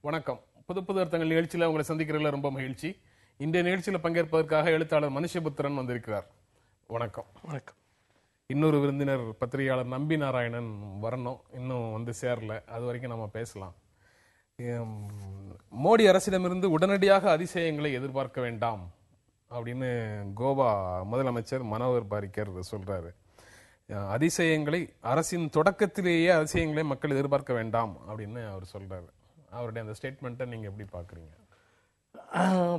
வணக்கம். புது புது அர்த்தங்கள் நிகழ்ச்சியில் உங்களை சந்திக்கிறதுல ரொம்ப மகிழ்ச்சி. இன்றைய நிகழ்ச்சியில் பங்கேற்பதற்காக எழுத்தாளர் மனுஷபுத்திரன் வந்திருக்கிறார். வணக்கம். வணக்கம். இன்னொரு விருந்தினர் பத்திரிகையாளர் நம்பி நாராயணன் வரணும், இன்னும் வந்து சேரல. அது வரைக்கும் நம்ம பேசலாம். மோடி அரசிடமிருந்து உடனடியாக அதிசயங்களை எதிர்பார்க்க வேண்டாம் அப்படின்னு கோவா முதலமைச்சர் மனோகர் பாரிக்கர் சொல்றாரு. அதிசயங்களை அரசின் தொடக்கத்திலேயே அதிசயங்களை மக்கள் எதிர்பார்க்க வேண்டாம் அப்படின்னு அவர் சொல்றாரு. அவருடைய அந்த ஸ்டேட்மெண்ட்டை நீங்க எப்படி பாக்குறீங்க?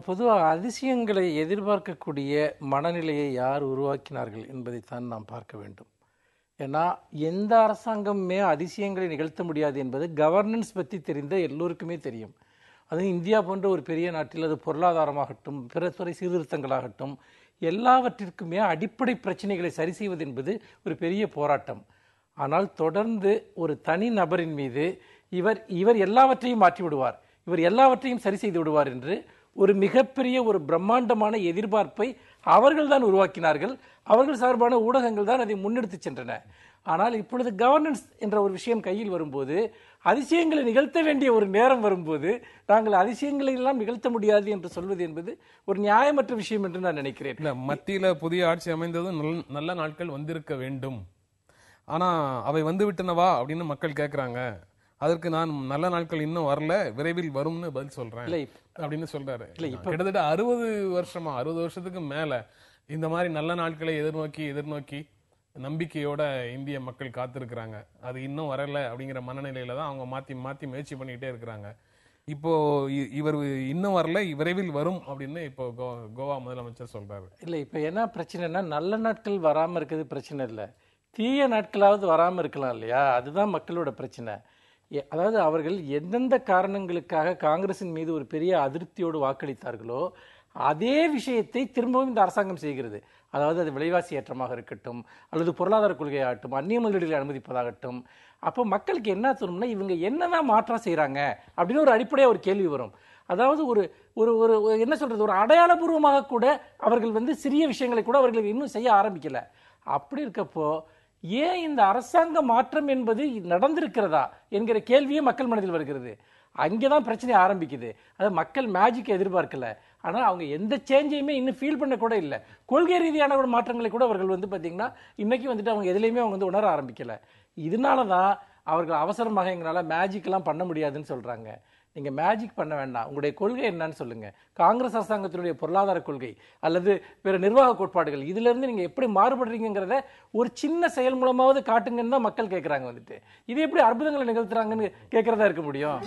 பொதுவாக அதிசயங்களை எதிர்பார்க்கக்கூடிய மனநிலையை யார் உருவாக்கினார்கள் என்பதைத்தான் நாம் பார்க்க வேண்டும். ஏன்னா எந்த அரசாங்கமுமே அதிசயங்களை நிகழ்த்த முடியாது என்பது கவர்னன்ஸ் பற்றி தெரிந்த எல்லோருக்குமே தெரியும். அதுவும் இந்தியா போன்ற ஒரு பெரிய நாட்டில் அது பொருளாதாரமாகட்டும் பிற துறை சீர்திருத்தங்களாகட்டும் எல்லாவற்றிற்குமே அடிப்படை பிரச்சனைகளை சரி செய்வது என்பது ஒரு பெரிய போராட்டம். ஆனால் தொடர்ந்து ஒரு தனி நபரின் மீது இவர் எல்லாவற்றையும் மாற்றி விடுவார், இவர் எல்லாவற்றையும் சரி செய்து விடுவார் என்று ஒரு மிகப்பெரிய ஒரு பிரம்மாண்டமான எதிர்பார்ப்பை அவர்கள் தான் உருவாக்கினார்கள். அவர்கள் சார்பான ஊடகங்கள் தான் அதை முன்னெடுத்து சென்றன. ஆனால் இப்பொழுது கவர்னன்ஸ் என்ற ஒரு விஷயம் கையில் வரும்போது, அதிசயங்களை நிகழ்த்த வேண்டிய ஒரு நேரம் வரும்போது நாங்கள் அதிசயங்களை எல்லாம் நிகழ்த்த முடியாது என்று சொல்வது என்பது ஒரு நியாயமற்ற விஷயம் என்று நான் நினைக்கிறேன். மத்தியில புதிய ஆட்சி அமைந்ததும் நல்ல நாட்கள் வந்திருக்க வேண்டும், ஆனா அவை வந்து விட்டனவா அப்படின்னு மக்கள் கேட்கிறாங்க. அதற்கு நான் நல்ல நாட்கள் இன்னும் வரல, விரைவில் வரும்னு பதில் சொல்றேன் அப்படின்னு சொல்றாரு. கிட்டத்தட்ட 60 வருஷத்துக்கு மேல இந்த மாதிரி நல்ல நாட்களை எதிர்நோக்கி நம்பிக்கையோட இந்திய மக்கள் காத்திருக்கிறாங்க. அது இன்னும் வரல அப்படிங்கிற மனநிலையில தான் அவங்க மாத்தி முயற்சி பண்ணிக்கிட்டே இருக்கிறாங்க. இப்போ இவர் இன்னும் வரல, விரைவில் வரும் அப்படின்னு இப்போ கோவா முதலமைச்சர் சொல்றாரு. இல்ல இப்ப என்ன பிரச்சனைனா, நல்ல நாட்கள் வராம இருக்கிறது பிரச்சனை இல்லை, தீய நாட்களாவது வராம இருக்கலாம் இல்லையா? அதுதான் மக்களோட பிரச்சனை. அதாவது அவர்கள் எந்தெந்த காரணங்களுக்காக காங்கிரசின் மீது ஒரு பெரிய அதிருப்தியோடு வாக்களித்தார்களோ அதே விஷயத்தை திரும்பவும் இந்த அரசாங்கம் செய்கிறது. அதாவது அது விலைவாசி ஏற்றமாக இருக்கட்டும், அல்லது பொருளாதார கொள்கையாகட்டும், அந்நிய முதலீடுகளை அனுமதிப்பதாகட்டும். அப்போ மக்களுக்கு என்ன தோணும்னா, இவங்க என்னதான் மாற்றம் செய்யறாங்க அப்படின்னு ஒரு அடிப்படையாக ஒரு கேள்வி வரும். அதாவது ஒரு ஒரு என்ன சொல்றது, ஒரு அடையாளபூர்வமாக கூட அவர்கள் சிறிய விஷயங்களை கூட அவர்கள் இன்னும் செய்ய ஆரம்பிக்கல. அப்படி இருக்கப்போ ஏன் இந்த அரசாங்க மாற்றம் என்பது நடந்திருக்கிறதா என்கிற கேள்வியே மக்கள் மனதில் வருகிறது. அங்கேதான் பிரச்சனை ஆரம்பிக்குது. அதாவது மக்கள் மேஜிக்கை எதிர்பார்க்கல, ஆனால் அவங்க எந்த சேஞ்சையுமே இன்னும் ஃபீல் பண்ண கூட இல்லை. கொள்கை ரீதியான ஒரு மாற்றங்களை கூட அவர்கள் பார்த்தீங்கன்னா இன்னைக்கு அவங்க எதுலையுமே அவங்க உணர ஆரம்பிக்கல. இதனால தான் அவர்கள் அவசரமாக எங்களால் மேஜிக்லாம் பண்ண முடியாதுன்னு சொல்றாங்க. நீங்க மேஜிக் பண்ண வேண்டாம், உங்களுடைய கொள்கை என்னன்னு சொல்லுங்க. காங்கிரஸ் அரசாங்கத்தினுடைய பொருளாதார கொள்கை அல்லது பிற நிர்வாக கோட்பாடுகள், இதுல இருந்து நீங்க எப்படி மாறுபடுறீங்கிறத ஒரு சின்ன செயல் மூலமாவது காட்டுங்கன்னு தான் மக்கள் கேட்கறாங்க. இது எப்படி அற்புதங்களை நிகழ்த்துறாங்கன்னு கேட்கறதா இருக்க முடியும்?